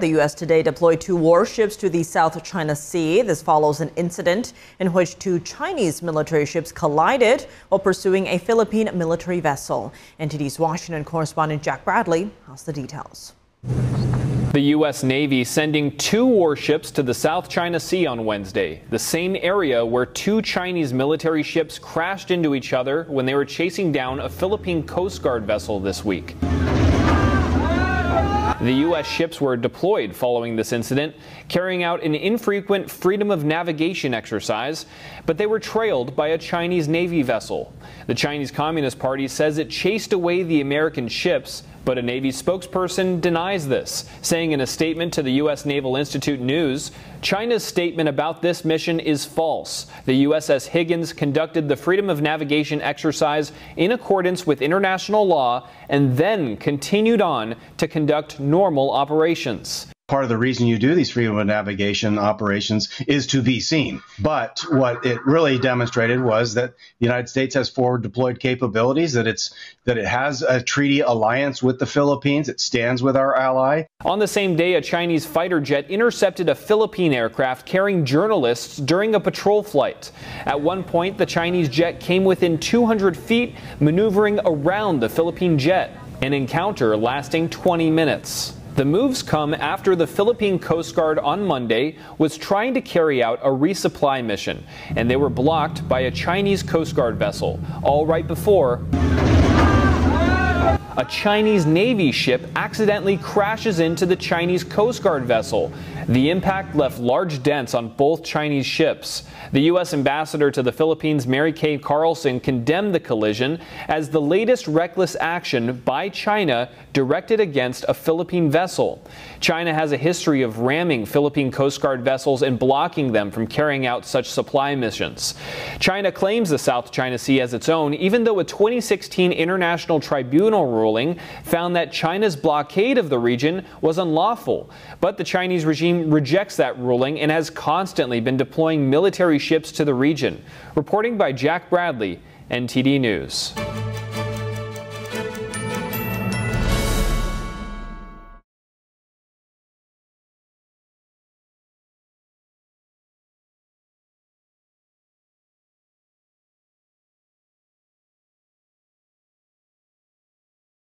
The U.S. today deployed 2 warships to the South China Sea. This follows an incident in which 2 Chinese military ships collided while pursuing a Philippine military vessel. NTD's Washington correspondent Jack Bradley has the details. The U.S. Navy sending 2 warships to the South China Sea on Wednesday, the same area where 2 Chinese military ships crashed into each other when they were chasing down a Philippine Coast Guard vessel this week. The U.S. ships were deployed following this incident, carrying out an infrequent freedom of navigation exercise, but they were trailed by a Chinese Navy vessel. The Chinese Communist Party says it chased away the American ships, but a Navy spokesperson denies this, saying in a statement to the U.S. Naval Institute News, China's statement about this mission is false. The USS Higgins conducted the freedom of navigation exercise in accordance with international law and then continued on to conduct normal operations. Part of the reason you do these freedom of navigation operations is to be seen. But what it really demonstrated was that the United States has forward deployed capabilities, that it has a treaty alliance with the Philippines, it stands with our ally. On the same day, a Chinese fighter jet intercepted a Philippine aircraft carrying journalists during a patrol flight. At one point, the Chinese jet came within 200 feet, maneuvering around the Philippine jet, an encounter lasting 20 minutes. The moves come after the Philippine Coast Guard on Monday was trying to carry out a resupply mission, and they were blocked by a Chinese Coast Guard vessel, all right before a Chinese Navy ship accidentally crashes into the Chinese Coast Guard vessel. The impact left large dents on both Chinese ships. The U.S. ambassador to the Philippines, Mary Kay Carlson, condemned the collision as the latest reckless action by China directed against a Philippine vessel. China has a history of ramming Philippine Coast Guard vessels and blocking them from carrying out such supply missions. China claims the South China Sea as its own, even though a 2016 international tribunal ruling found that China's blockade of the region was unlawful. But the Chinese regime rejects that ruling and has constantly been deploying military ships to the region. Reporting by Jack Bradley, NTD News.